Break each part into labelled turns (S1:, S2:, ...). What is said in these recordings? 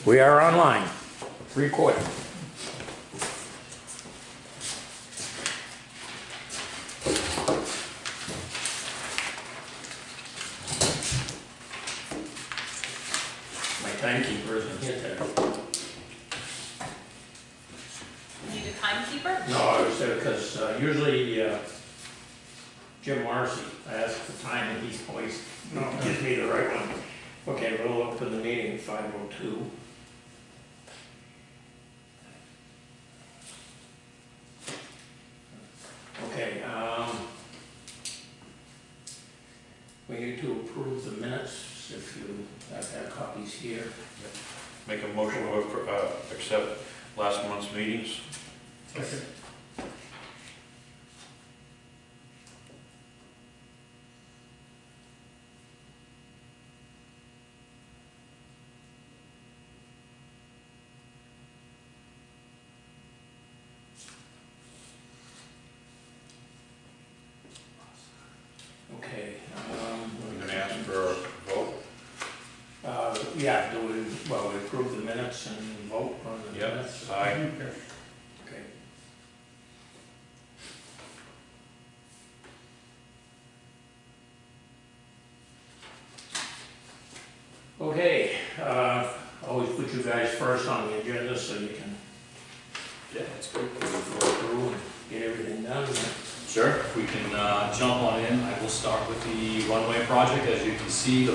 S1: We are online, recording. My timekeeper isn't here today.
S2: You need a timekeeper?
S1: No, I was there because usually Jim Marcy, I ask the time and he's always gives me the right one. Okay, we'll open the meeting at 5:02. Okay, we need to approve the minutes if you have copies here.
S3: Make a motion to accept last month's meetings.
S1: Okay. Okay.
S3: I'm going to ask for a vote.
S1: Yeah, we approve the minutes and vote on the
S3: Yep.
S1: minutes?
S3: Aye.
S1: Okay. Okay, always put you guys first on the agenda so you can
S4: Yeah, that's great.
S1: go through and get everything done.
S4: Sure, if we can jump on in, I will start with the runway project. As you can see, the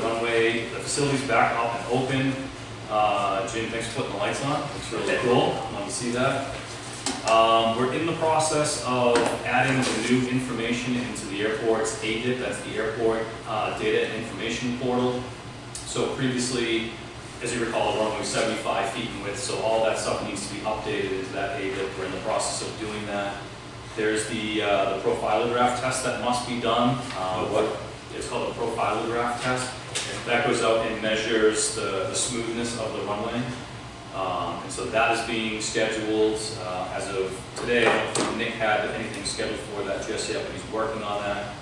S4: facility's back up and open. Jim, thanks for putting the lights on. It's really cool. Love to see that. We're in the process of adding the new information into the airport's ADIP, that's the Airport Data and Information Portal. So previously, as you recall, the runway was 75 feet in width, so all that stuff needs to be updated into that ADIP. We're in the process of doing that. There's the profilograph test that must be done. It's called the profilograph test. That goes out and measures the smoothness of the runway. And so that is being scheduled as of today. I don't think Nick had anything scheduled for that just yet, but he's working on that.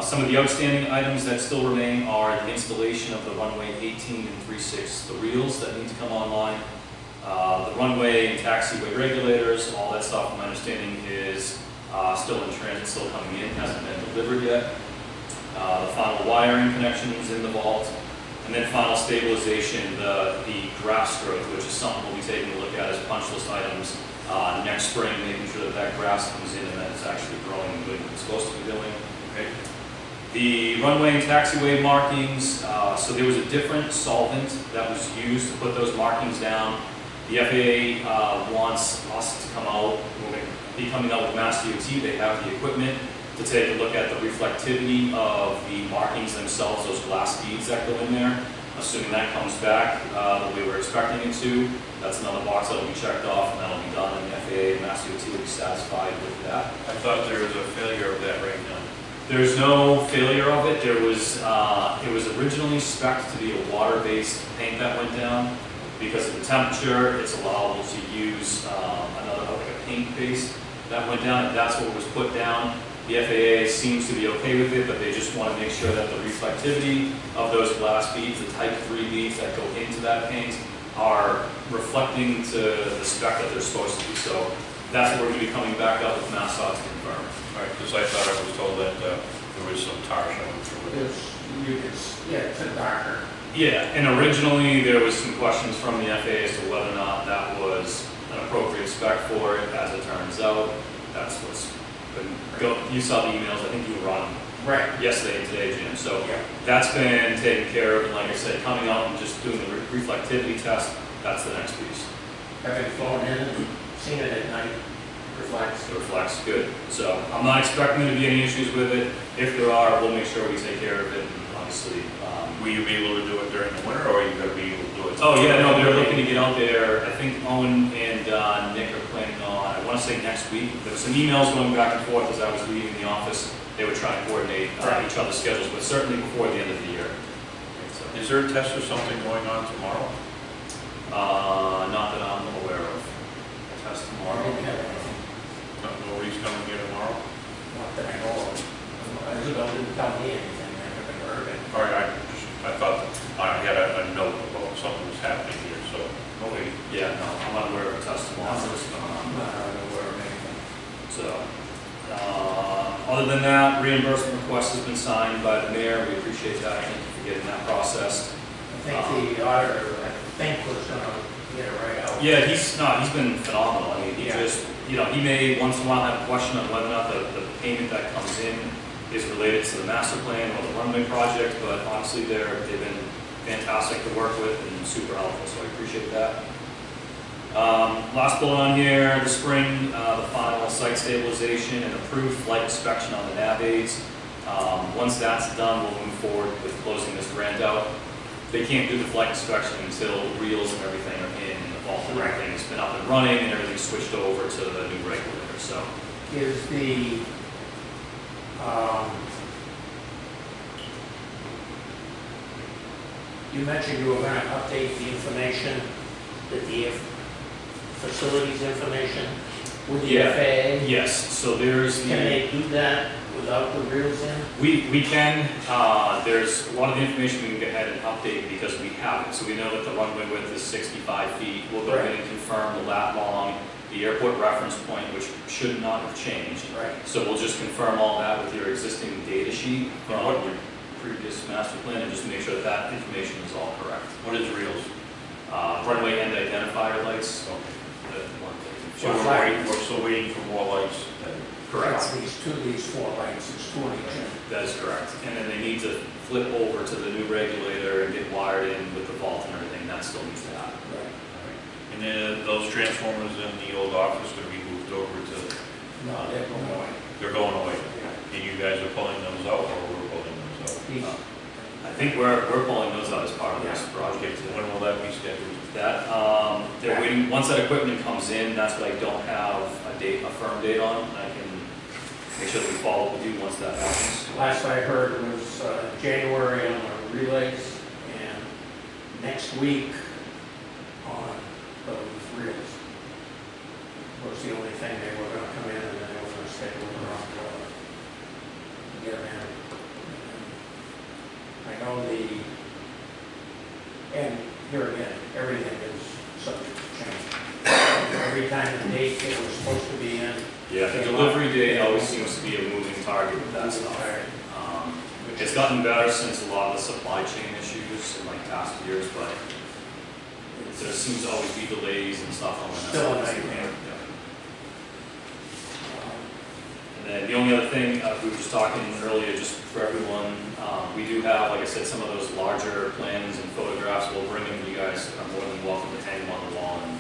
S4: Some of the outstanding items that still remain are the installation of the runway 18 and 3/6, the reels that need to come online. The runway and taxiway regulators, all that stuff, my understanding, is still in transit, still coming in, hasn't been delivered yet. The final wiring connections in the vault, and then final stabilization, the grass growth, which is something we'll be taking a look at as punch list items next spring, making sure that that grass comes in and that it's actually growing and doing what it's supposed to be doing. Okay. The runway and taxiway markings, so there was a different solvent that was used to put those markings down. The FAA wants us to come out, we're going to be coming out with Mass DOT, they have the equipment to take a look at the reflectivity of the markings themselves, those glass beads that go in there. Assuming that comes back the way we're expecting it to, that's another box that'll be checked off and that'll be done, and the FAA and Mass DOT will be satisfied with that.
S3: I thought there was a failure of that right now.
S4: There's no failure of it. It was originally spec'd to be a water-based paint that went down. Because of the temperature, it's allowable to use another like a paint base that went down, and that's what was put down. The FAA seems to be okay with it, but they just want to make sure that the reflectivity of those glass beads, the Type 3 beads that go into that paint, are reflecting to the spec that they're supposed to be. So that's what we're going to be coming back up with MassDOT to confirm.
S3: All right, because I thought I was told that there was some tar showing through it.
S1: It's a darker.
S4: Yeah, and originally there was some questions from the FAA as to whether or not that was an appropriate spec for it. As it turns out, that's what's been you saw the emails, I think you were on
S1: Right.
S4: yesterday and today, Jim. So
S1: Yeah.
S4: that's been taken care of, and like I said, coming out and just doing the reflectivity test, that's the next piece.
S1: Have you flown in and seen it at night? Reflects.
S4: It reflects good. So I'm not expecting there to be any issues with it. If there are, we'll make sure we take care of it, and obviously.
S3: Will you be able to do it during the winter, or are you going to be able to do it?
S4: Oh yeah, no, they're looking to get out there. I think Owen and Nick are planning on, I want to say next week. There were some emails going back and forth as I was leaving the office. They were trying to coordinate each other's schedules, but certainly before the end of the year. So,
S3: Is there a test or something going on tomorrow?
S4: not that I'm aware of. Test tomorrow.
S3: Nobody's coming here tomorrow?
S1: Not that I know of. Isabel didn't tell me anything. I haven't heard it.
S3: All right, I thought I had a note about something was happening.
S4: Other than that, reimbursement request has been signed by the mayor, we appreciate that, thank you for getting that processed.
S1: I think the auditor, I think, was gonna get it right out.
S4: Yeah, he's been phenomenal, I mean, he
S1: Yeah.
S4: just, he may once in a while have a question on whether or not the payment that comes in is related to the master plan or the runway project, but honestly, they've been fantastic to work with and super helpful, so I appreciate that. Last bullet on here, the spring, the final site stabilization and approved flight inspection on the nav aids. Once that's done, we'll move forward with closing this grant out. They can't do the flight inspection until reels and everything are in, and the vault and
S1: Right.
S4: everything has been up and running, and everything's switched over to the new regulator, so.
S1: Is the, you mentioned you were gonna update the information, the facilities information with the
S4: Yeah.
S1: FAA?
S4: Yes, so there's
S1: Can
S4: the,
S1: they do that without the reels in?
S4: we can, there's a lot of the information we can go ahead and update because we have it. So we know that the runway width is 65 feet. We'll go ahead and confirm the lat long, the airport reference point, which should not have changed.
S1: Right.
S4: So we'll just confirm all that with your existing data sheet from
S3: What-
S4: your previous master plan and just make sure that that information is all correct.
S3: What is reels?
S4: Runway end identifier lights.
S3: Okay.
S4: the one thing.
S3: So we're still waiting for more lights.
S4: Correct.
S1: These four lights, it's 2 on each end.
S4: That is correct. And then they need to flip over to the new regulator and get wired in with the vault and everything. That still needs to happen.
S1: Right.
S3: And then those transformers in the old office gonna be moved over to,
S1: No, they're going away.
S3: they're going away.
S1: Yeah.
S3: And you guys are pulling those out, or we're pulling those out?
S1: These-
S4: I think we're pulling those out as part of this
S3: Okay,
S4: project.
S3: when will that be scheduled?
S4: That, they're waiting, once that equipment comes in, that's what I don't have a firm date on. I can make sure that we follow up with you once that happens.
S1: Last I heard was January on the relays, and next week on those reels. Was the only thing they were gonna come in, and then they were gonna schedule it around, get them in. I know and here again, everything is subject to change. Every time the date it was supposed to be in.
S4: Yeah, the delivery date always seems to be a moving target with that stuff. It's gotten better since a lot of the supply chain issues in like past years, but there seems to always be delays and stuff on that.
S1: Still a nightmare.
S4: Yeah. And then the only other thing, we were just talking earlier, just for everyone, we do have, like I said, some of those larger plans and photographs. We'll bring them, you guys are more than welcome to hang them on the wall. And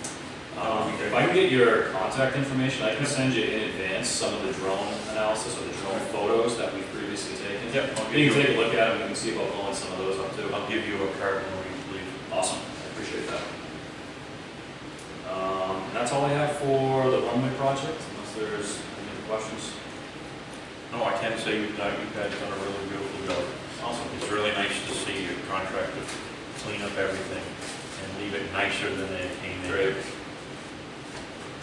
S4: if I can get your contact information, I can send you in advance some of the drone analysis or the drone photos that we've previously taken.
S3: Yep.
S4: You can take a look at them, we can see about blowing some of those up too.
S3: I'll give you a card when we leave.
S4: Awesome, I appreciate that. And that's all I have for the runway project, unless there's any other questions.
S3: No, I can say you guys done a really beautiful job.
S4: Awesome.
S3: It's really nice to see your contractor clean up everything and leave it nicer than it came in.
S4: Great.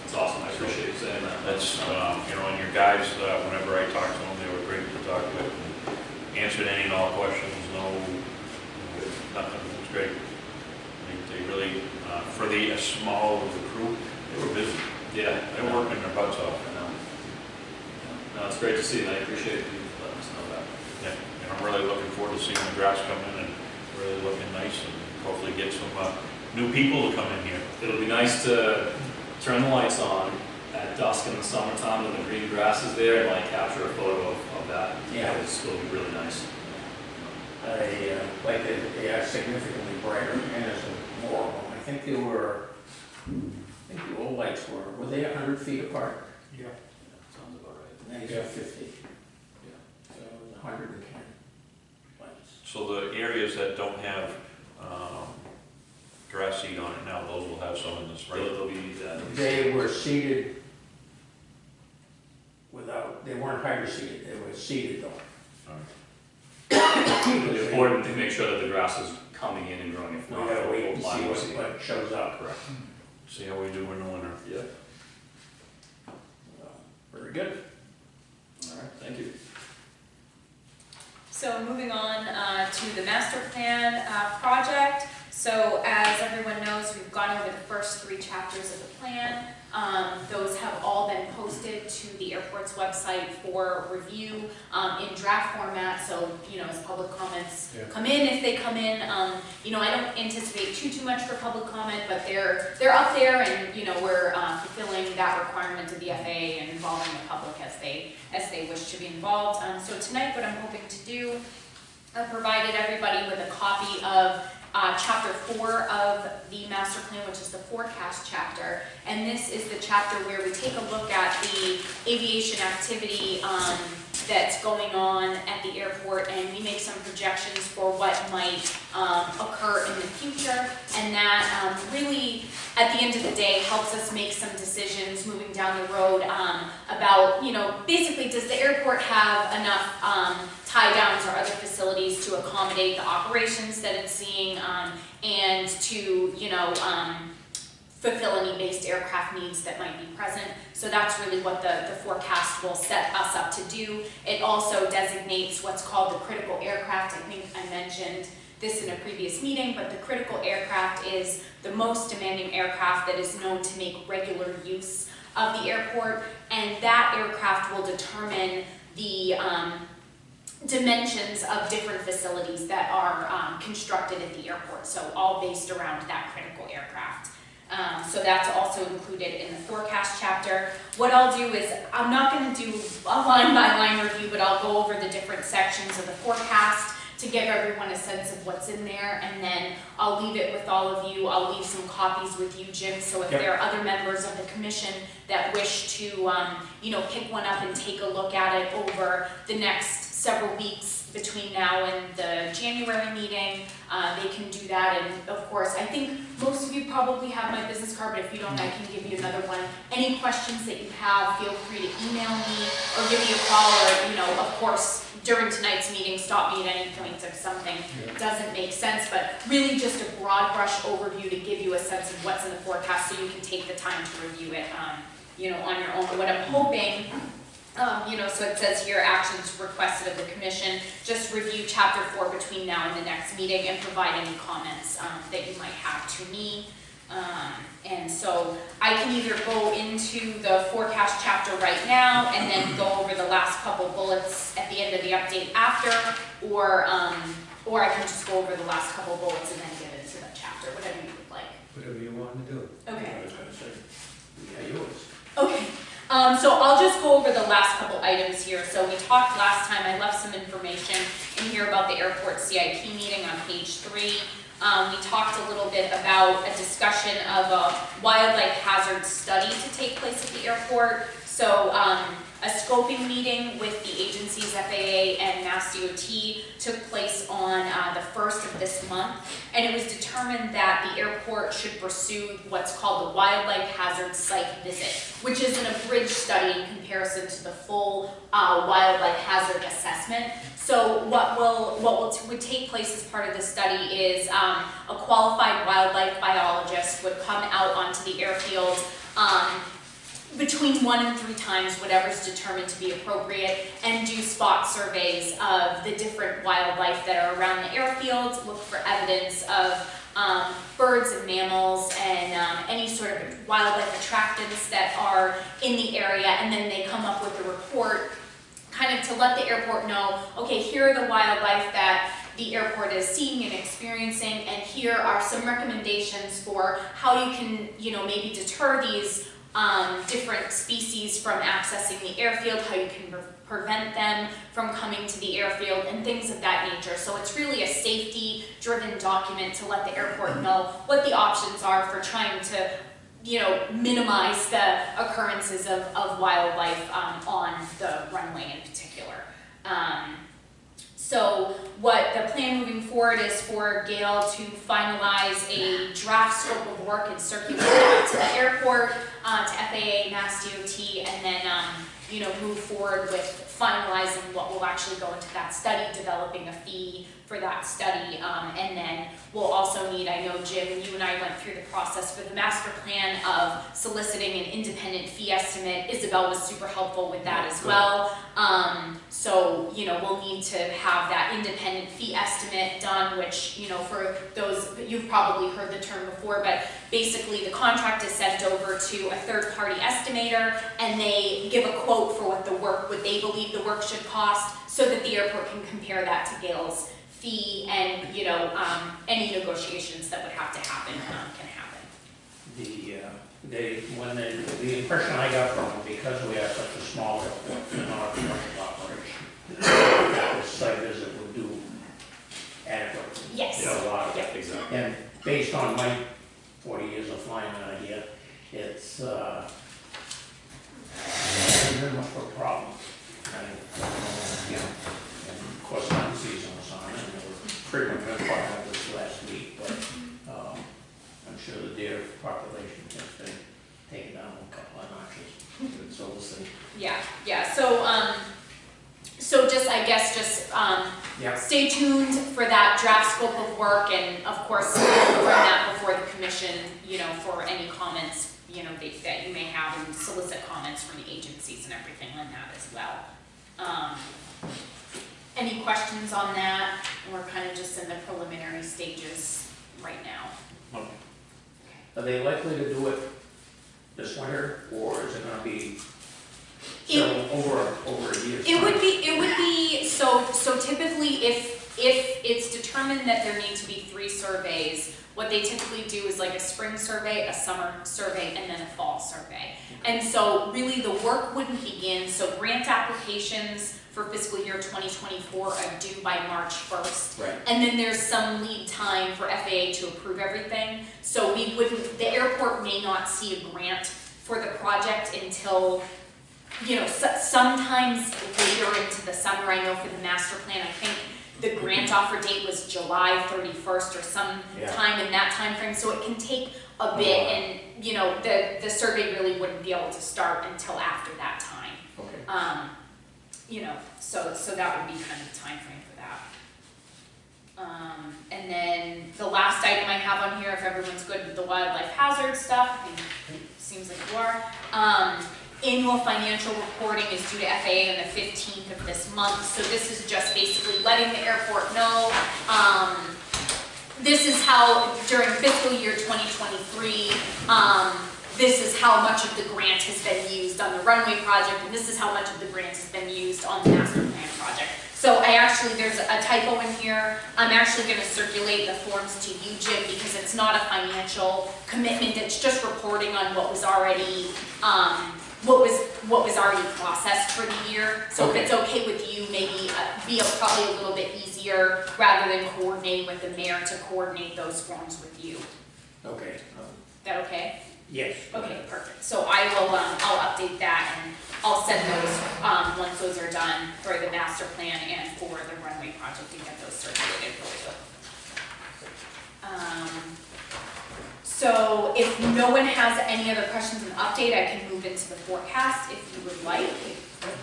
S4: It's awesome, I appreciate you saying that.
S3: That's, and your guys, whenever I talked to them, they were great to talk with and answered any and all questions, nothing, it was great. They really, for the small of the crew, they were busy.
S4: Yeah.
S3: They were working their butts off.
S4: I know. No, it's great to see, and I appreciate you letting us know that.
S3: Yeah, and I'm really looking forward to seeing the grass come in and really looking nice and hopefully get some, new people to come in here.
S4: It'll be nice to turn the lights on at dusk in the summertime when the green grass is there and like capture a photo of that.
S1: Yeah.
S4: It'll be really nice.
S1: Like they are significantly brighter, and there's more of them. I think the old lights were they 100 feet apart?
S4: Yeah. Sounds about right.
S1: And these are 50.
S4: Yeah.
S1: So it was 110 lights.
S3: So the areas that don't have, grass seed on it now, those will have some in the spring.
S4: They'll be,
S1: They were seeded they weren't hydro seeded, they were seeded though.
S4: it's important to make sure that the grass is coming in and growing. If
S1: We
S4: not,
S1: gotta wait
S4: we'll
S1: and
S4: apply more
S1: see
S4: seed.
S1: what shows up.
S4: Correct.
S3: See how we do in the winter.
S4: Yeah.
S1: Very good.
S4: All right, thank you.
S2: So moving on to the master plan project. So as everyone knows, we've gone over the first 3 chapters of the plan. Those have all been posted to the airport's website for review in draft format. So, as public comments come in, if they come in, I don't anticipate too much for public comment, but they're up there, and we're fulfilling that requirement of the FAA and involving the public as they wish to be involved. So tonight, what I'm hoping to do, I've provided everybody with a copy of Chapter 4 of the master plan, which is the forecast chapter, and this is the chapter where we take a look at the aviation activity that's going on at the airport, and we make some projections for what might occur in the future, and that really, at the end of the day, helps us make some decisions moving down the road about, basically, does the airport have enough tie downs or other facilities to accommodate the operations that it's seeing, and to, fulfill any based aircraft needs that might be present. So that's really what the forecast will set us up to do. It also designates what's called the critical aircraft. I think I mentioned this in a previous meeting, but the critical aircraft is the most demanding aircraft that is known to make regular use of the airport, and that aircraft will determine the dimensions of different facilities that are constructed at the airport, so all based around that critical aircraft. So that's also included in the forecast chapter. What I'll do is, I'm not going to do a line-by-line review, but I'll go over the different sections of the forecast to give everyone a sense of what's in there, and then I'll leave it with all of you. I'll leave some copies with you, Jim, so if there are other members of the commission that wish to, pick one up and take a look at it over the next several weeks between now and the January meeting, they can do that. And of course, I think most of you probably have my business card, but if you don't, I can give you another one. Any questions that you have, feel free to email me or give me a call, or, of course, during tonight's meeting, stop me at any point if something doesn't make sense, but really just a broad brush overview to give you a sense of what's in the forecast so you can take the time to review it, on your own. What I'm hoping, so it says here, actions requested of the commission, just review chapter 4 between now and the next meeting and provide any comments that you might have to me. And so I can either go into the forecast chapter right now and then go over the last couple bullets at the end of the update after, or I can just go over the last couple bullets and then get into the chapter, whatever you would like.
S5: Whatever you want to do.
S2: Okay.
S1: I was going to say, yeah, yours.
S2: Okay. So I'll just go over the last couple items here. So we talked last time, I left some information in here about the airport CIP meeting on page 3. We talked a little bit about a discussion of a wildlife hazard study to take place at the airport. So a scoping meeting with the agencies FAA and Mass DOT took place on the 1st of this month, and it was determined that the airport should pursue what's called the wildlife hazard site visit, which is an abridged study in comparison to the full wildlife hazard assessment. So what would take place as part of the study is a qualified wildlife biologist would come out onto the airfield between 1 and 3 times, whatever's determined to be appropriate, and do spot surveys of the different wildlife that are around the airfield, look for evidence of birds and mammals and any sort of wildlife attractants that are in the area, and then they come up with a report kind of to let the airport know, okay, here are the wildlife that the airport is seeing and experiencing, and here are some recommendations for how you can, maybe deter these different species from accessing the airfield, how you can prevent them from coming to the airfield, and things of that nature. So it's really a safety-driven document to let the airport know what the options are for trying to, minimize the occurrences of wildlife on the runway in particular. So what the plan moving forward is for Gail to finalize a draft scope of work and circulate that to the airport, to FAA, Mass DOT, and then move forward with finalizing what will actually go into that study, developing a fee for that study, and then we'll also need, I know Jim, you and I went through the process for the master plan of soliciting an independent fee estimate. Isabel was super helpful with that as well. So, you know, we'll need to have that independent fee estimate done, which, you know, for those, you've probably heard the term before, but basically the contract is sent over to a third-party estimator, and they give a quote for what they believe the work should cost, so that the airport can compare that to Gale's fee, and, you know, any negotiations that would have to happen can happen.
S1: The impression I got from them, because we have such a small airport in our commercial operation, that the site visit would do adequate.
S2: Yes.
S1: A lot of it.
S4: Yeah, exactly.
S1: And based on my 40 years of flying out here, it's not much of a problem. You know, and of course, hunting season was on, and there were pretty much good part of this last week, but I'm sure the deer population has been taken down a couple of notches, so we'll see.
S2: Yeah, yeah, so just, I guess, just,
S1: Yeah.
S2: stay tuned for that draft scope of work, and of course, we'll bring that before the commission, you know, for any comments, you know, that you may have, and solicit comments from the agencies and everything like that as well. Any questions on that? We're kind of just in the preliminary stages right now.
S3: Okay.
S1: Are they likely to do it this winter, or is it gonna be over a year?
S2: It would be, so typically if it's determined that there need to be 3 surveys, what they typically do is like a spring survey, a summer survey, and then a fall survey. And so really the work wouldn't begin, so grant applications for fiscal year 2024 are due by March 1st.
S1: Right.
S2: And then there's some lead time for FAA to approve everything. So the airport may not see a grant for the project until, you know, sometimes later into the summer. I know for the master plan, I think the grant offer date was July 31st or some time in that time frame. So it can take a bit, and, you know, the survey really wouldn't be able to start until after that time.
S1: Okay.
S2: You know, so that would be kind of the time frame for that. And then the last item I have on here, if everyone's good with the wildlife hazard stuff, I mean, seems like you are. Annual financial reporting is due to FAA on the 15th of this month, so this is just basically letting the airport know. This is how, during fiscal year 2023, this is how much of the grant has been used on the runway project, and this is how much of the grant has been used on the master plan project. So there's a typo in here. I'm actually going to circulate the forms to you, Jim, because it's not a financial commitment. It's just reporting on what was already already processed for the year. So if it's okay with you, maybe be probably a little bit easier rather than coordinating with the mayor to coordinate those forms with you.
S1: Okay.
S2: Is that okay?
S1: Yes.
S2: Okay, perfect. So I will, I'll update that, and I'll send those, once those are done for the master plan and for the runway project, and get those circulated for you. So if no one has any other questions and update, I can move into the forecast if you would like. Okay.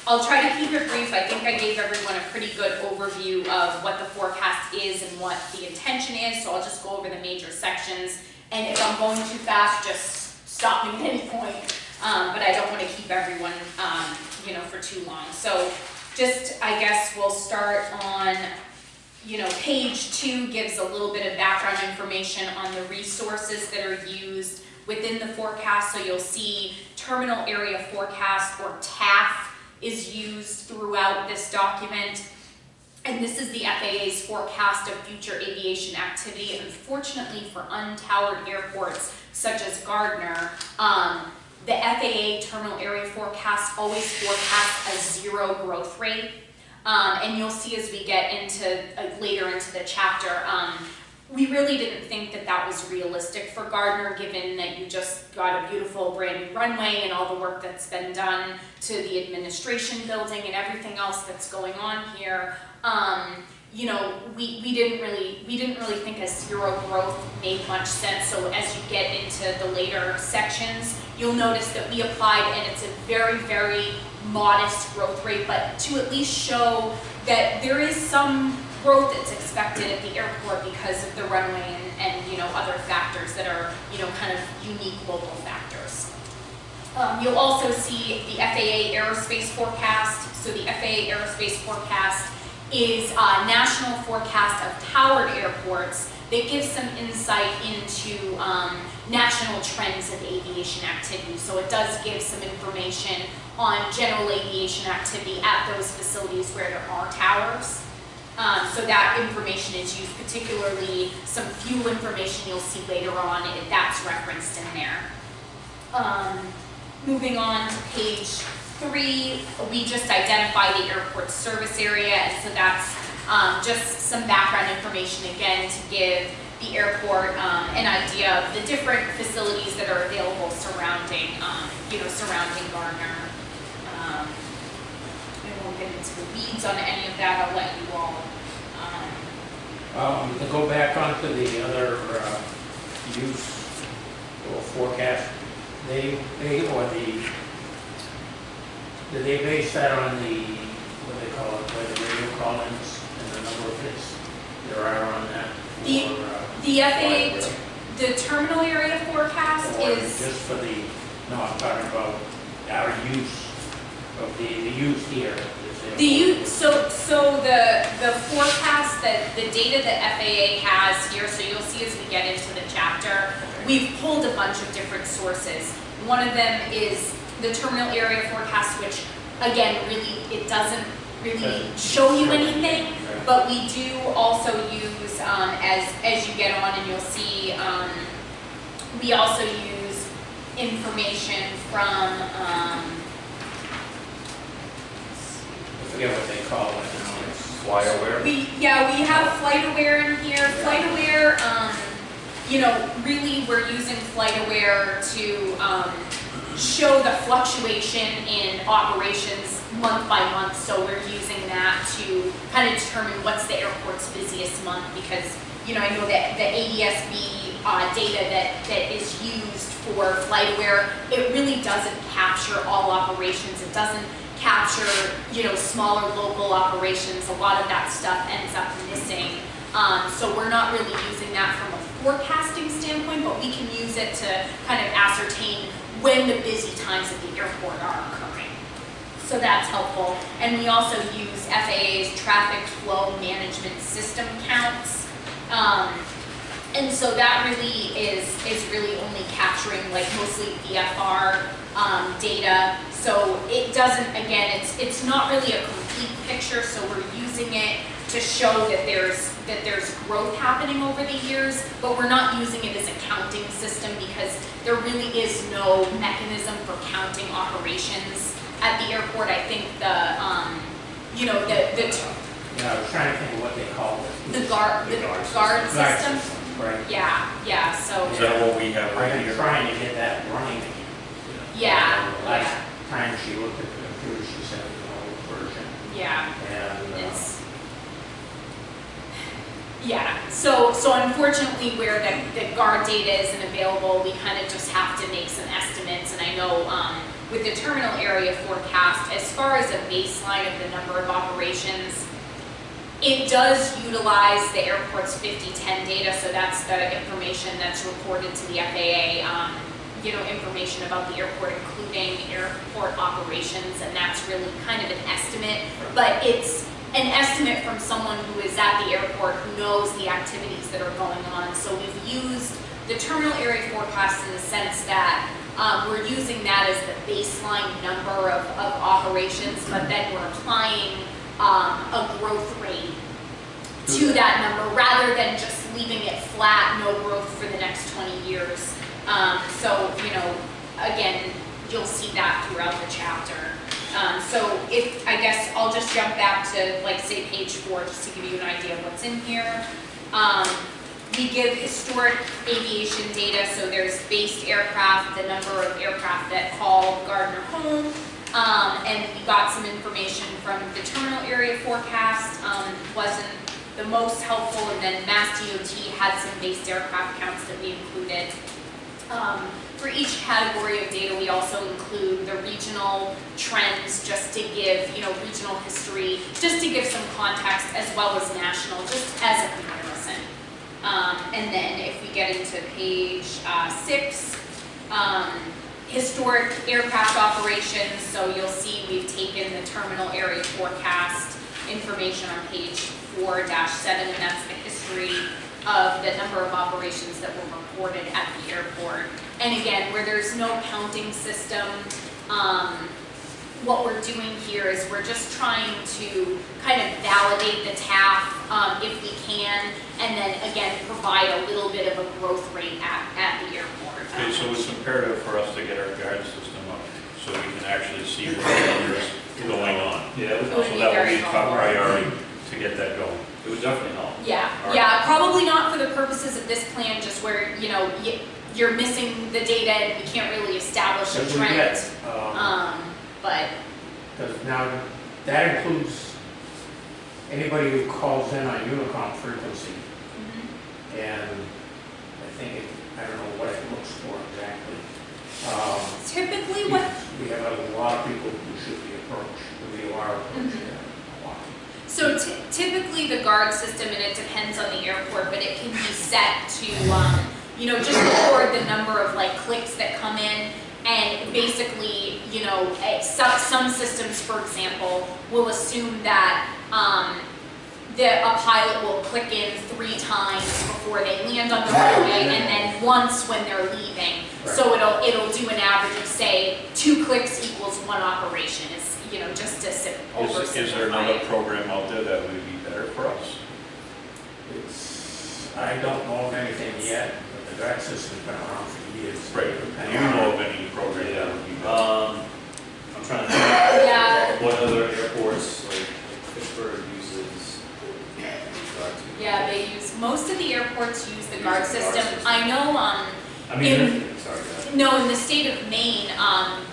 S2: I'll try to keep it brief. I think I gave everyone a pretty good overview of what the forecast is and what the intention is, so I'll just go over the major sections. And if I'm going too fast, just stop me at any point. But I don't want to keep everyone, you know, for too long. So just, I guess we'll start on, you know, page 2 gives a little bit of background information on the resources that are used within the forecast. So you'll see terminal area forecast, or TAF, is used throughout this document. And this is the FAA's forecast of future aviation activity. Unfortunately for untowered airports such as Gardner, the FAA terminal area forecast always forecasts a 0 growth rate. And you'll see as we get into later into the chapter, we really didn't think that that was realistic for Gardner, given that you just got a beautiful brand new runway and all the work that's been done to the administration building and everything else that's going on here. you know, we didn't really think a zero growth made much sense. So as you get into the later sections, you'll notice that we applied, and it's a very, very modest growth rate, but to at least show that there is some growth that's expected at the airport because of the runway and you know, other factors that are, you know, kind of unique local factors. You'll also see the FAA aerospace forecast. So the FAA aerospace forecast is a national forecast of towered airports that gives some insight into national trends of aviation activity. So it does give some information on general aviation activity at those facilities where there are towers. So that information is used, particularly some fuel information you'll see later on, that's referenced in there. Moving on to page 3, we just identify the airport service area, and so that's just some background information again to give the airport an idea of the different facilities that are available surrounding, you know, surrounding Gardner. I won't get into the weeds on any of that. I'll let you all.
S1: To go back onto the other use or forecast, they base that on the, what they call it, where the radio call-ins and the number of hits there are on that?
S2: The FAA, the terminal area forecast
S1: or
S2: is
S1: just for the, no, I'm talking about our use of the use here.
S2: So the forecast, that the data that FAA has here, so you'll see as we get into the chapter, we've pulled a bunch of different sources. One of them is the terminal area forecast, which again, really, it doesn't really show you anything, but we do also use, as you get on and you'll see, we also use information from,
S1: I forget what they call it now.
S3: Fly aware?
S2: we have flight aware in here. Flight aware, you know, really we're using flight aware to show the fluctuation in operations month by month. So we're using that to kind of determine what's the airport's busiest month, because, you know, I know that the ADSB data that is used for flight aware, it really doesn't capture all operations. It doesn't capture, you know, smaller local operations. A lot of that stuff ends up missing. So we're not really using that from a forecasting standpoint, but we can use it to kind of ascertain when the busy times at the airport are occurring. So that's helpful. And we also use FAA's traffic flow management system counts. And so that really is really only capturing like mostly VFR data. So it doesn't, again, it's not really a complete picture, so we're using it to show that there's growth happening over the years, but we're not using it as a counting system because there really is no mechanism for counting operations at the airport. I think you know,
S1: Yeah, I was trying to think of what they call it.
S2: the guard system.
S1: Right.
S2: Yeah, so.
S3: Is that what we have right
S1: I've been
S3: here?
S1: trying to get that running.
S2: Yeah,
S1: Last time she looked at the computer, she said an old version.
S2: yeah.
S1: And
S2: So unfortunately, where the guard data isn't available, we kind of just have to make some estimates. And I know with the terminal area forecast, as far as a baseline of the number of operations, it does utilize the airport's 50-10 data. So that's the information that's reported to the FAA. You know, information about the airport, including airport operations, and that's really kind of an estimate, but it's an estimate from someone who is at the airport who knows the activities that are going on. So we've used the terminal area forecast in the sense that we're using that as the baseline number of operations, but then we're applying a growth rate to that number rather than just leaving it flat, no growth for the next 20 years. So, you know, again, you'll see that throughout the chapter. So I guess I'll just jump back to, like, say, page 4, just to give you an idea of what's in here. We give historic aviation data, so there's based aircraft, the number of aircraft that call Gardner home, and we got some information from the terminal area forecast. the most helpful, and then Mass DOT had some based aircraft counts that we included. For each category of data, we also include the regional trends, just to give, regional history, just to give some context, as well as national, just as a comparison. And then if we get into page 6, historic aircraft operations, so you'll see we've taken the terminal area forecast information on page 4-7, and that's the history of the number of operations that were reported at the airport. And again, where there's no counting system, what we're doing here is we're just trying to kind of validate the TAF if we can, and then again provide a little bit of a growth rate at the airport.
S3: Okay, so it's imperative for us to get our guard system up so we can actually see what is going on.
S4: Yeah,
S2: It would
S3: So
S2: be
S3: that
S2: very
S3: would be top
S2: helpful.
S3: priority to get that going.
S4: it would definitely help.
S2: Yeah,
S3: All right.
S2: yeah, probably not for the purposes of this plan, just where, you're missing the data and we can't really establish a
S1: Because we
S2: trend.
S1: get,
S2: But,
S1: because now that includes anybody who calls in on Unicom frequency. And I don't know what it looks for exactly.
S2: typically what,
S1: We have a lot of people who should be approached, we are approaching a lot.
S2: so typically the guard system, and it depends on the airport, but it can be set to, just record the number of clicks that come in, and basically, some systems, for example, will assume that a pilot will click in 3 times before they land on the runway, and then once when they're leaving. So it'll do an average of, say, 2 clicks equals 1 operation. Is just to oversimplify.
S3: Is there another program out there that would be better for us?
S1: I don't know of anything yet, but the guard system's been around for years.
S3: Right. Do you know of any program that would be better?
S4: I'm trying to think
S2: Yeah,
S4: what other airports, like Pittsburgh uses.
S2: yeah, most of the airports use the guard
S4: Use the guard
S2: system.
S4: system.
S2: I know,
S4: Sorry, go ahead.
S2: no, in the state of Maine,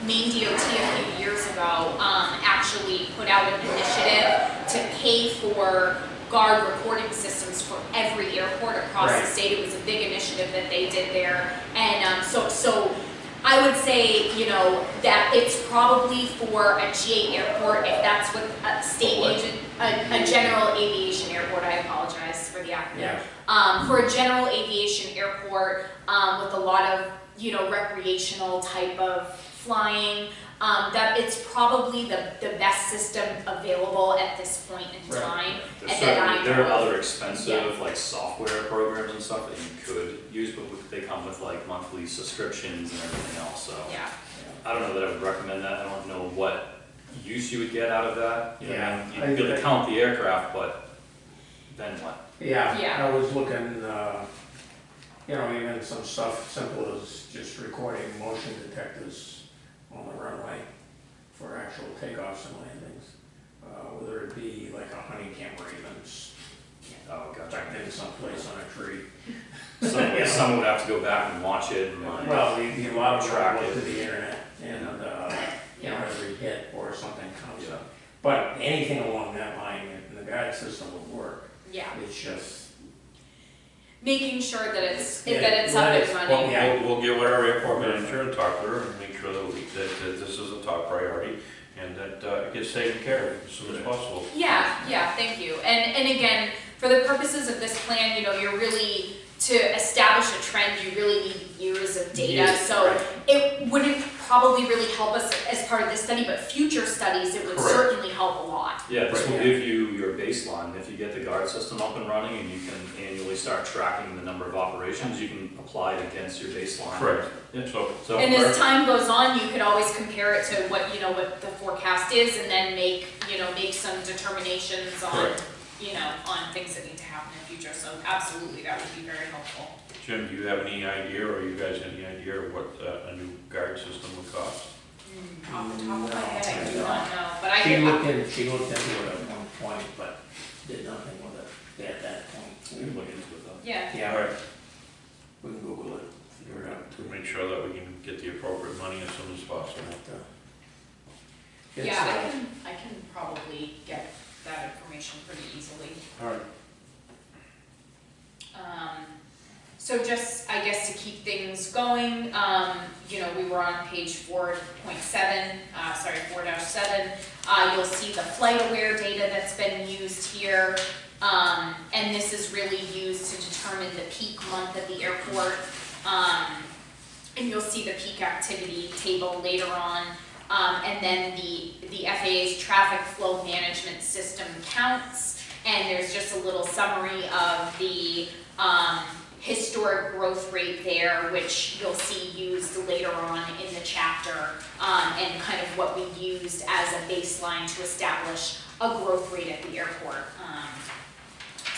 S2: Maine DOT a few years ago, actually put out an initiative to pay for guard recording systems for every airport across the
S1: Right.
S2: state. It was a big initiative that they did there. And so I would say, that it's probably for a GA airport, if that's what a state agent, a general aviation airport, I apologize for the acronym.
S1: Yeah.
S2: For a general aviation airport, with a lot of, recreational type of flying, that it's probably the best system available at this point in
S1: Right.
S2: time.
S4: There's
S2: And then
S4: certainly, there are
S2: know-
S4: other expensive software programs and stuff that you could use, but they come with monthly subscriptions and everything else, so.
S2: Yeah,
S4: I don't know that I would recommend that, I don't know what use you would get out of that.
S1: Yeah.
S4: You'd be able to count the aircraft, but then what?
S2: Yeah.
S1: Yeah, I was looking, even some stuff simple as just recording motion detectors on the runway for actual takeoffs and landings. Whether it be like a honeycomb or even
S4: Oh, gotcha.
S1: tucked in someplace on a tree.
S4: Someone would have to go back and watch it and
S1: Well, the lot of
S4: Track
S1: track
S4: it.
S1: to the internet and, every hit or something comes up. But anything along that line, the guide system would work.
S2: yeah.
S1: It's just,
S2: Making sure that it's
S1: Yeah,
S2: up
S1: that
S2: and
S1: is-
S2: running.
S1: Yeah.
S3: We'll get with our airport manager and talk to her and make sure that this is a top priority and that it gets taken care of as soon as possible.
S2: Yeah, thank you. And again, for the purposes of this plan, you're really, to establish a trend, you really need years of data.
S1: Years,
S2: So
S1: right.
S2: it wouldn't probably really help us as part of this study, but future studies, it would
S3: Correct.
S2: certainly help a lot.
S4: Yeah, this will
S1: Right.
S4: give you your baseline. If you get the guard system up and running and you can annually start tracking the number of operations, you can apply it against your baseline.
S3: Correct.
S4: Yeah.
S3: So,
S2: And as time goes on, you could always compare it to what, what the forecast is, and then make some determinations on,
S3: Correct.
S2: on things that need to happen in the future. So absolutely, that would be very helpful.
S3: Jim, do you have any idea, or you guys any idea of what a new guard system would cost?
S2: Off the top of my head, I do
S1: No.
S2: not know, but I
S1: she
S2: can.
S1: looked into it at one point, but did nothing with it at that point.
S4: We can look into it though.
S2: Yeah.
S1: Yeah,
S3: All right,
S1: we can Google it, figure it out.
S3: to make sure that we can get the appropriate money as soon as possible.
S1: It's,
S2: Yeah, I can probably get that information pretty easily.
S3: All right.
S2: So just, I guess, to keep things going, you know, we were on page 4.7, 4-7. You'll see the flight aware data that's been used here. And this is really used to determine the peak month at the airport. And you'll see the peak activity table later on. And then the FAA's traffic flow management system counts. And there's just a little summary of the historic growth rate there, which you'll see used later on in the chapter, and kind of what we used as a baseline to establish a growth rate at the airport.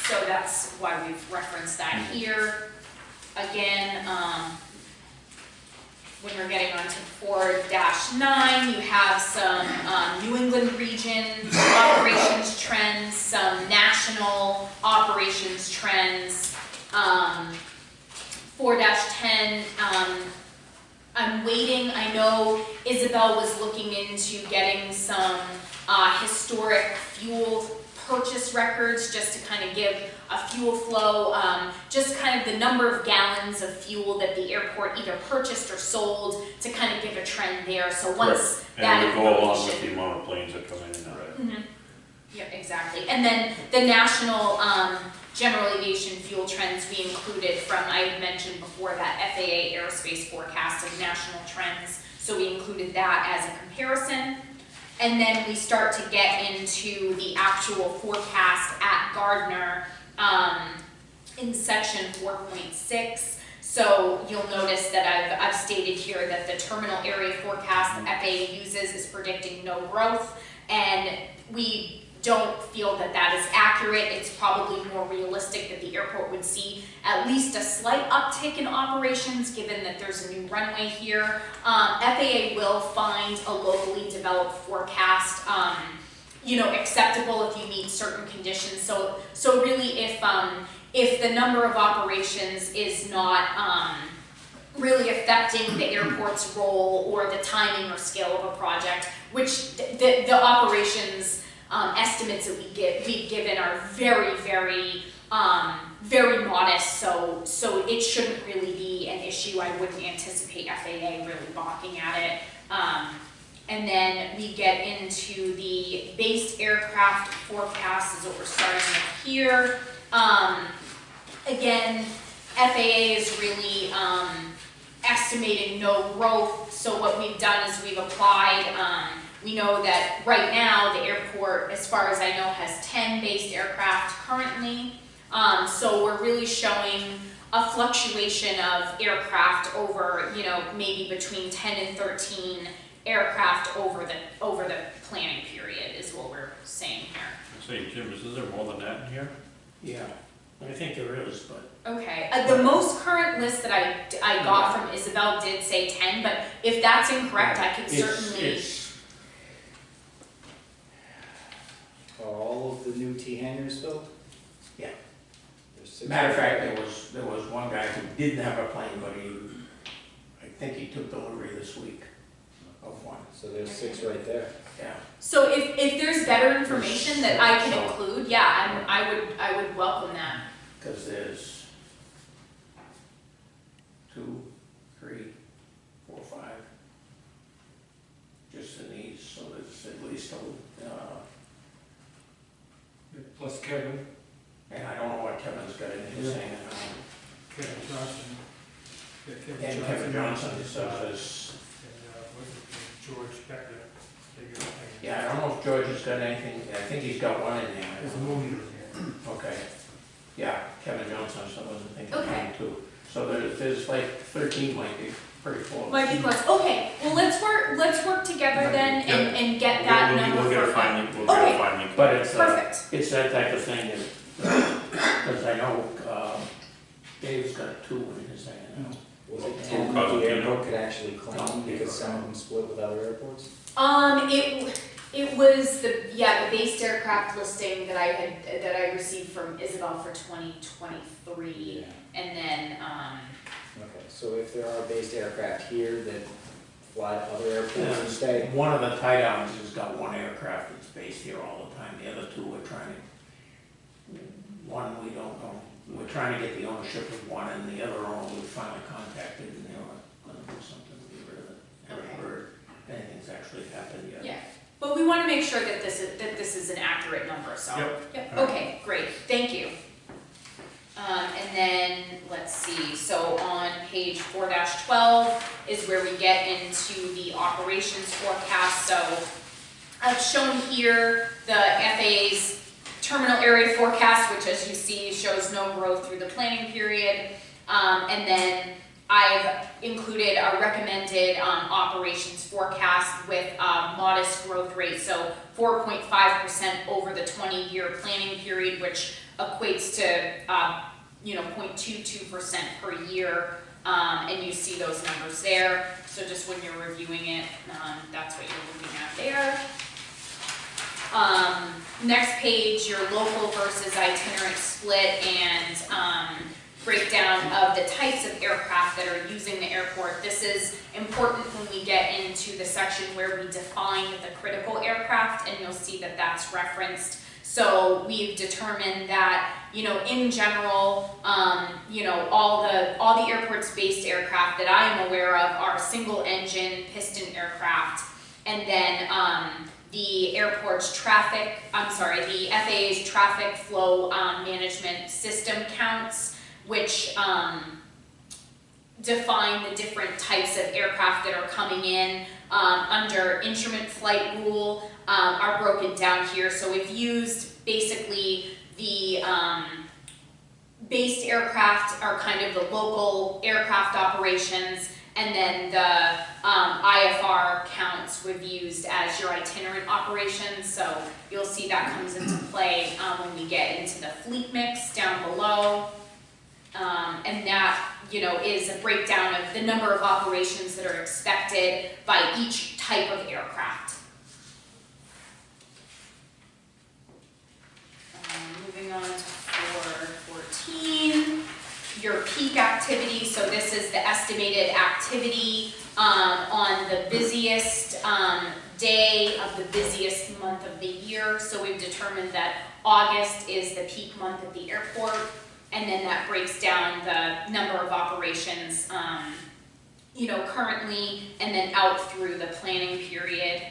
S2: So that's why we've referenced that here. Again, when we're getting onto 4-9, you have some New England region operations trends, some national operations trends. 4-10, I'm waiting. I know Isabel was looking into getting some historic fuel purchase records just to kind of give a fuel flow, just kind of the number of gallons of fuel that the airport either purchased or sold to kind of give a trend there. So once that
S3: and we go along with the amount of planes that come in and out.
S2: Mm-hmm. Yeah, exactly. And then the national general aviation fuel trends we included from, I had mentioned before, that FAA aerospace forecast of national trends. So we included that as a comparison. And then we start to get into the actual forecast at Gardner in section 4.6. So you'll notice that I've stated here that the terminal area forecast the FAA uses is predicting no growth, and we don't feel that that is accurate. It's probably more realistic that the airport would see at least a slight uptick in operations given that there's a new runway here. FAA will find a locally developed forecast you know, acceptable if you meet certain conditions. So really if the number of operations is not really affecting the airport's role or the timing or scale of a project, which the operations estimates that we've given are very, very, very modest, so it shouldn't really be an issue. I wouldn't anticipate FAA really balking at it. And then we get into the based aircraft forecast is what we're starting with here. Again, FAA is really estimating no growth, so what we've done is we've applied we know that right now the airport, as far as I know, has 10 based aircraft currently. So we're really showing a fluctuation of aircraft over, you know, maybe between 10 and 13 aircraft over the planning period is what we're saying here.
S3: Say, Jim, is there more than that in here?
S1: Yeah, I think there is, but.
S2: Okay, the most current list that I got from Isabel did say 10, but if that's incorrect, I could certainly.
S5: Are all of the new T hangars built?
S1: Yeah.
S5: There's 6
S1: Matter of fact, there was one guy who didn't have a plane, but I think he took delivery this week of one.
S5: So there's 6 right there.
S1: Yeah.
S2: So if there's better information that I can include, yeah, I would welcome that.
S1: Because there's 2, 3, 4, 5, just in these, so there's at least
S6: Plus Kevin,
S1: and I don't know what Kevin's got in his thing.
S6: Kevin Johnson. Yeah,
S1: And Kevin Johnson, so there's,
S6: And what is it, George Becker. They got-
S1: yeah, I don't know if George has got anything, I think he's got one in there.
S6: There's a movie in there.
S1: Okay, yeah, Kevin Johnson, so I wasn't thinking of
S2: Okay.
S1: him too. So there's like 13 might be pretty close.
S2: Might be close. Okay, well let's work together then and get that number.
S3: We'll get a
S2: for-
S3: finally,
S2: Okay.
S1: But it's,
S2: Perfect.
S1: it's that type of thing because I know Dave's got 2 in his thing.
S5: Was it
S1: Yeah.
S5: 10 that the airport could actually claim because some of them split with other airports?
S2: It was the based aircraft listing that I received from Isabel for 2023, and then
S5: Okay, so if there are based aircraft here that fly to other airports and stay,
S1: One of the tie downs has got 1 aircraft that's based here all the time. The other 2 are trying to. One we don't know. we're trying to get the ownership of one, and the other owner we finally contacted, and they were gonna do something to get rid of it. Haven't
S2: Okay.
S1: heard anything's actually happened yet.
S2: Yeah, but we wanna make sure that this is an accurate number, so.
S3: Yep.
S2: Okay, great, thank you. And then, let's see, so on page 4-12 is where we get into the operations forecast. So I've shown here the FAA's terminal area forecast, which as you see shows no growth through the planning period. And then I've included a recommended operations forecast with modest growth rate, so 4.5% over the 20-year planning period, which equates to 0.22% per year, and you see those numbers there. So just when you're reviewing it, that's what you're looking at there. Next page, your local versus itinerant split and breakdown of the types of aircraft that are using the airport. This is important when we get into the section where we define the critical aircraft, and you'll see that that's referenced. So we've determined that, in general, all the airport's based aircraft that I am aware of are single engine piston aircraft. And then the FAA's traffic flow management system counts, which define the different types of aircraft that are coming in under instrument flight rule, are broken down here. So we've used basically the based aircraft are kind of the local aircraft operations, and then the IFR counts we've used as your itinerant operations. So you'll see that comes into play when we get into the fleet mix down below. And that, is a breakdown of the number of operations that are expected by each type of aircraft. Moving on to 414, your peak activity. So this is the estimated activity on the busiest day of the busiest month of the year. So we've determined that August is the peak month at the airport. And then that breaks down the number of operations, currently, and then out through the planning period.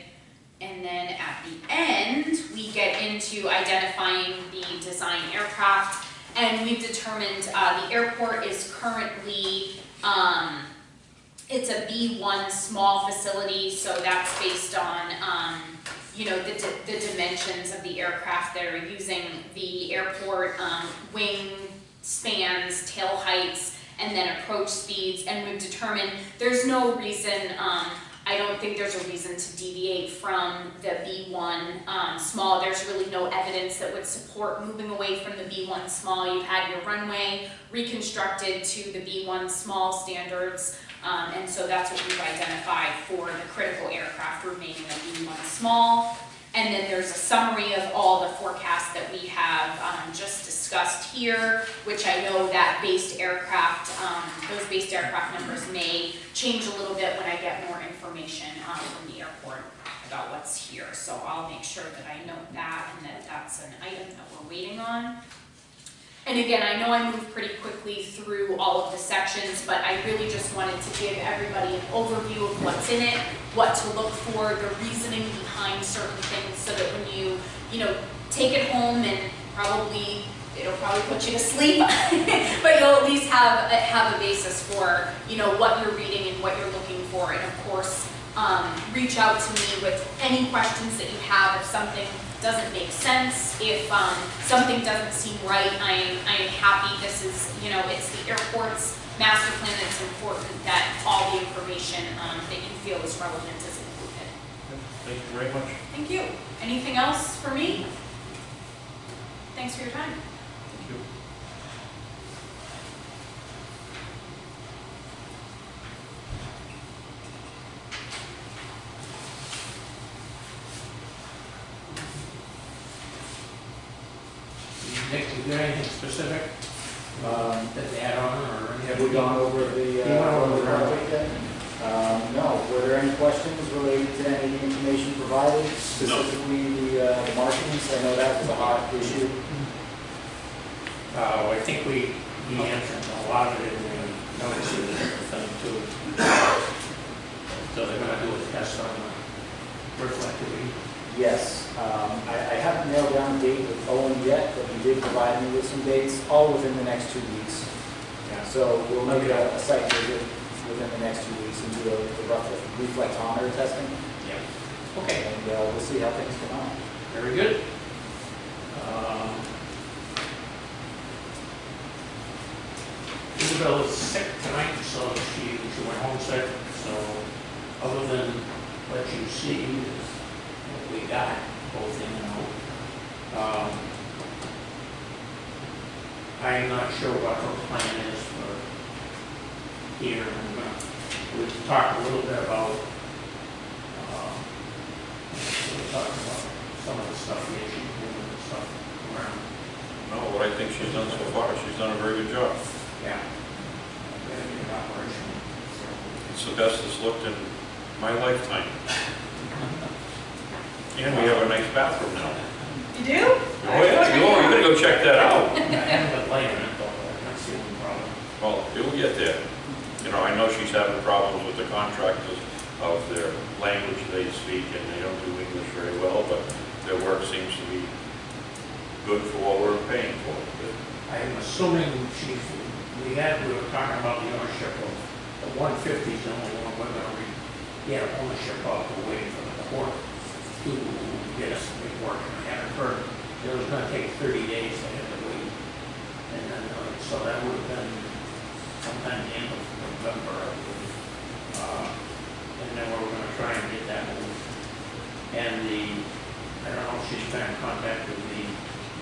S2: And then at the end, we get into identifying the design aircraft. And we've determined the airport is currently, it's a B1 small facility, so that's based on, the dimensions of the aircraft that are using the airport, wing spans, tail heights, and then approach speeds. And we've determined there's no reason, I don't think there's a reason to deviate from the B1 small. There's really no evidence that would support moving away from the B1 small. You've had your runway reconstructed to the B1 small standards, and so that's what we've identified for the critical aircraft remaining at B1 small. And then there's a summary of all the forecasts that we have just discussed here, which I know that based aircraft, those based aircraft numbers may change a little bit when I get more information from the airport about what's here. So I'll make sure that I note that and that that's an item that we're waiting on. And again, I know I moved pretty quickly through all of the sections, but I really just wanted to give everybody an overview of what's in it, what to look for, the reasoning behind certain things, so that when you, take it home and it'll probably put you to sleep, but you'll at least have a basis for, what you're reading and what you're looking for. And of course, reach out to me with any questions that you have. If something doesn't make sense, if something doesn't seem right, I am happy. This is, it's the airport's master plan. It's important that all the information that you feel is relevant is included.
S3: Thank you very much.
S2: Thank you. Anything else for me? Thanks for your time.
S3: Thank you.
S1: Nick, is there anything specific to add on, or
S5: Have we gone over the project yet? No. Were there any questions related to any of the information provided, specifically the markings? I know that was a hot issue.
S1: I think he answered a lot of it in the notices and everything too. So they're gonna do a test on the reflectivity.
S5: Yes, I haven't nailed down a date with Owen yet, but he did provide me with some dates, all within the next 2 weeks.
S1: Yeah.
S5: So we'll make a site visit within the next 2 weeks and do the reflectometer testing,
S1: Yeah. Okay,
S5: and we'll see how things come out.
S1: very good. Isabel is sick tonight, so she went home sick, so other than what you see is what we got, both in and out. I'm not sure what her plan is for here. We talked a little bit about, we were talking about some of the stuff, the issues moving and stuff around.
S3: No, what I think she's done so far, she's done a very good job.
S1: Yeah. Very good operation.
S3: It's the best it's looked in my lifetime. And we have a nice bathroom now.
S2: You do?
S3: Oh, yeah, you gotta go check that out.
S1: I haven't been laying it though, that's the only problem.
S3: Well, it will get there. You know, I know she's having problems with the contractors of their language they speak, and they don't do English very well, but their work seems to be good for what we're paying for.
S1: I'm assuming we were talking about the ownership of the 150s, the only one we're gonna get ownership of, we're waiting for the court to get us to make work. I haven't heard, it was gonna take 30 days, I had to wait. And then, so that would have been sometime the end of November, I believe. And then we were gonna try and get that moved. And I don't know if she's been in contact with the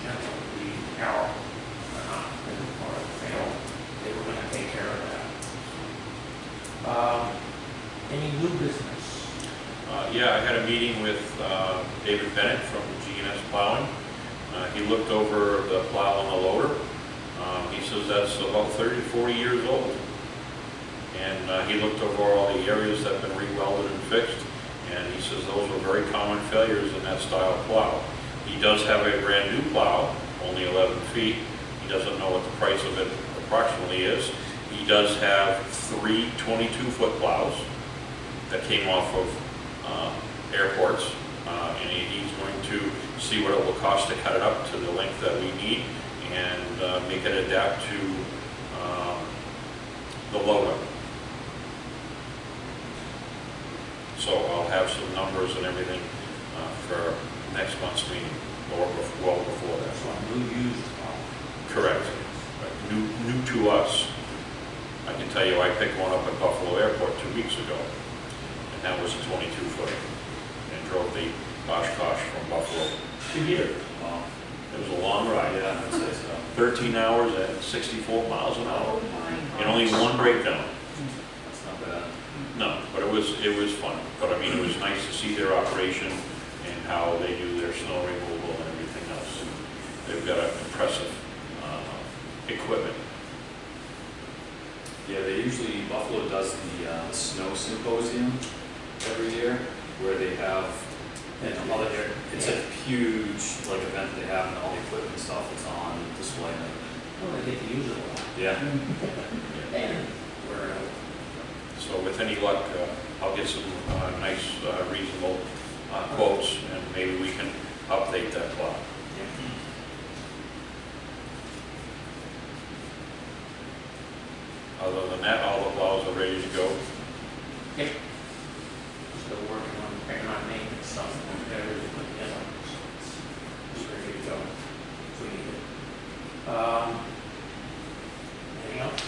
S1: gentleman, the Carol, or not, or failed. They were gonna take care of that. Any new business?
S3: Yeah, I had a meeting with David Bennett from G&S Plowing. He looked over the plow on the loader. He says that's about 30 to 40 years old. And he looked over all the areas that have been re-welded and fixed. And he says those were very common failures in that style of plow. He does have a brand new plow, only 11 feet. He doesn't know what the price of it approximately is. He does have 3 22-foot plows that came off of airports, and he's going to see what it will cost to cut it up to the length that we need and make it adapt to the loader. So I'll have some numbers and everything for next month's meeting, or well before that.
S1: That's one new used plow.
S3: Correct. New to us. I can tell you, I picked one up at Buffalo Airport 2 weeks ago, and that was a 22-footer, and drove the Oshkosh from Buffalo to here. It was a long ride.
S4: Yeah, I'd say so.
S3: 13 hours at 64 miles an hour, and only one breakdown.
S4: That's not bad.
S3: No, but it was fun. But I mean, it was nice to see their operation and how they do their snow removal and everything else. And they've got an impressive equipment.
S4: Yeah, Buffalo does the snow symposium every year, where they have, it's a huge event they have, and all the equipment and stuff that's on display.
S1: Well, they get to use it a lot.
S4: Yeah.
S1: And we're,
S3: So with any luck, I'll get some nice, reasonable quotes, and maybe we can update that plow. Other than that, all the plows are ready to go.
S1: Yep. Still working on picking on maintenance stuff, and everything put together. So it's ready to go. If we need it. Anything else?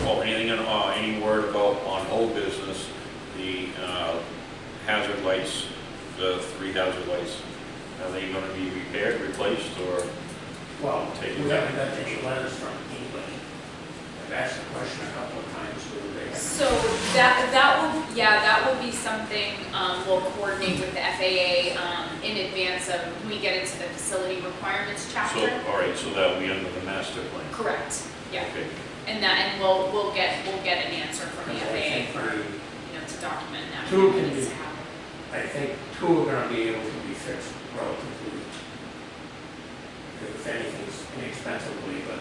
S3: Oh, anything, any word about on old business, the hazard lights, the 3 hazard lights, are they going to be repaired, replaced, or?
S1: Well,
S3: Take
S1: we
S3: it
S1: haven't got any letters from anybody. I've asked the question a couple of times, whether they have.
S2: So that will be something, we'll coordinate with the FAA, in advance of, when we get into the facility requirements chapter.
S3: So, all right, so that will be under the master plan.
S2: Correct, yeah.
S3: Okay.
S2: And we'll get an answer from the
S1: Because I
S2: FAA
S1: think
S2: for, to document that.
S1: Two
S2: what
S1: can
S2: needs
S1: be-
S2: to happen.
S1: I I think 2 are gonna be able to be fixed relatively, if anything's inexpensively, but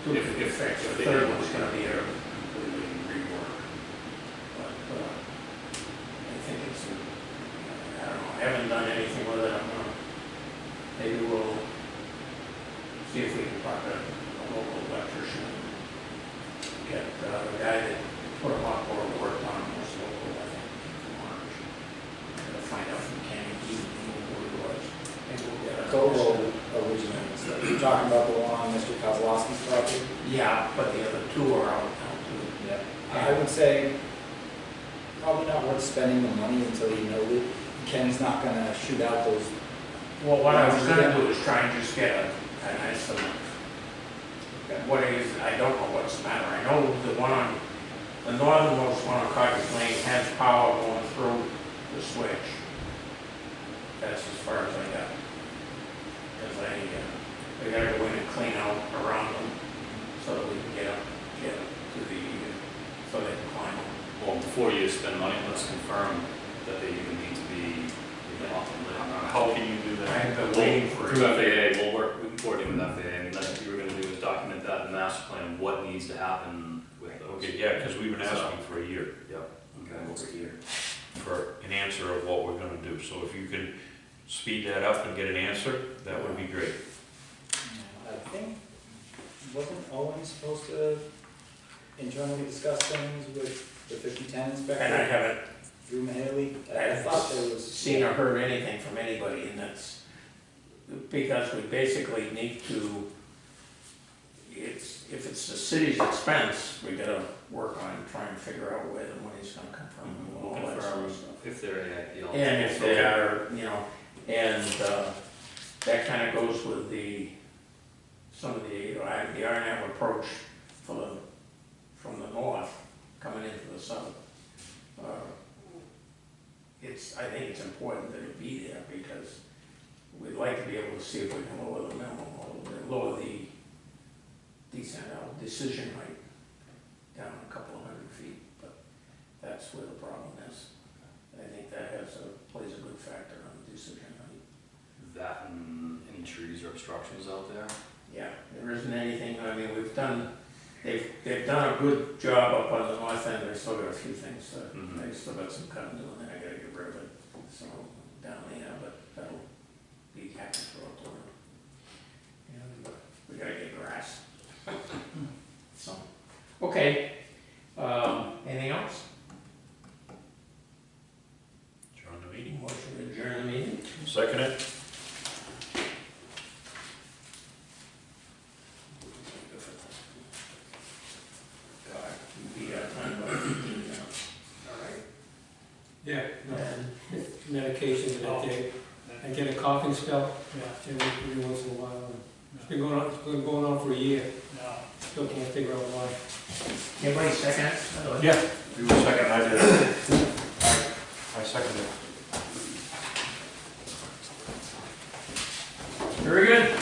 S1: 2 can be fixed. The third one's gonna be a completely rework. But, I think it's, I don't know, I haven't done anything with it. Maybe we'll see if we can talk to a local electrician. Get the guy that put a lot more work on was local, I think, in March. To find out from Kenny, he knew who it was. Maybe we'll get a.
S5: Kobo originally, so you're talking about the one on Mr. Kozlowski's property?
S1: Yeah, but the other 2 are out now too.
S5: Yeah. I would say, probably not worth spending the money until you know that Ken's not gonna shoot out those.
S1: Well, what I was gonna do is try and just get an estimate. What is, I don't know what's the matter. I know the one on, the northernmost one on Cottage Lane has power going through the switch. That's as far as I got. Because we gotta go in and clean out around them so that we can get up to the, so they can climb them.
S4: Well, before you spend money, let's confirm that they even need to be off the lid.
S3: How can you do
S1: I
S3: that?
S1: have been waiting for
S4: Through
S1: it.
S4: FAA, we can coordinate with FAA, and that's what you were gonna do is document that in the master plan, what needs to happen with those.
S3: Okay, yeah, because we've been asking for a year.
S4: Yep, okay, what's the year?
S3: For an answer of what we're gonna do. So if you can speed that up and get an answer, that would be great.
S5: I think, wasn't Owen supposed to internally discuss things with the 5010 inspector?
S1: And I haven't
S5: Drew Mahaley? I thought there was.
S1: seen or heard anything from anybody, and that's because we basically need to, if it's the city's expense, we gotta work on trying to figure out where the money's gonna come from. and
S4: We'll
S1: all that sort of
S4: confirm
S1: stuff.
S4: if they're AIP.
S1: And if they are, you know, and that kind of goes with some of the RNF approach from the north coming into the south. I think it's important that it be there because we'd like to be able to see if we can lower the minimum a little bit, lower the decision height down a couple of 100 feet, but that's where the problem is. I think that plays a good factor on the decision height.
S4: That and any trees or obstructions out there?
S1: Yeah, there isn't anything, I mean, they've done a good job up on the north end, they've still got a few things, they've still got some cutting doing that, I gotta get rid of it, so, down there, but that'll be happy for a quarter. And we gotta get grass. So, okay, anything else?
S3: Adjourn the meeting.
S1: Motion to adjourn the meeting?
S3: Second it?
S1: God, we beat our time by 15 minutes. All right.
S6: Yeah, no,
S1: And
S6: medication that I take. I get a coughing spell, every once in a while. It's been going on for a year. Still can't figure out why.
S1: anybody second it?
S6: Yeah.
S3: You were second, I did. I seconded it.
S1: Very good.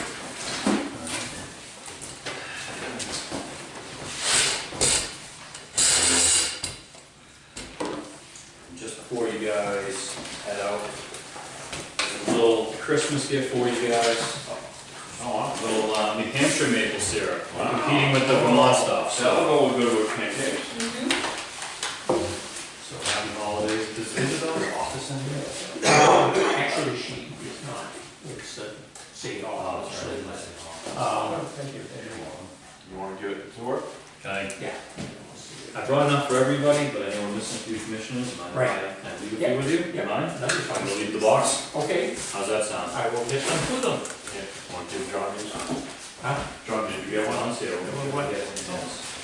S4: Just before you guys head out, a little Christmas gift for you guys.
S3: Oh,
S4: A little New Hampshire maple syrup. I'm competing with the Vermont stuff,
S3: that'll
S4: so.
S3: go good with pancakes.
S4: So happy holidays. Does Isabel's office in here?
S1: Actually, she is not, it's City Hall.
S4: Oh, that's right.
S1: Thank you.
S3: You wanna give it to her?
S4: Can I,
S1: Yeah.
S4: I brought enough for everybody, but I know we're missing a few commissioners. Mind if
S1: Right.
S4: Can I leave a
S1: Yeah.
S4: few with you?
S1: Yeah.
S4: You mind?
S1: That'd be
S4: I'm
S1: fine.
S4: gonna leave the box.
S1: Okay,
S4: How's that sound?
S1: I will get some to them.
S3: Want to give John these?
S1: Huh?
S3: John, did you get one?
S4: Let's see.
S1: What?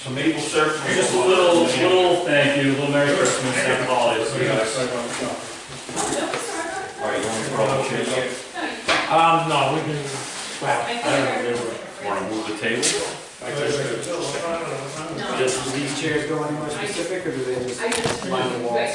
S3: Some maple syrup.
S4: Just a little thank you, a little Merry Christmas, Happy Holidays to you guys.
S3: All right, you want to throw the chairs up?
S1: No, we can, well, I don't know.
S3: Want to move the table?
S5: Does these chairs go anywhere specific, or do they just
S2: I just,
S5: line the walls?
S2: right,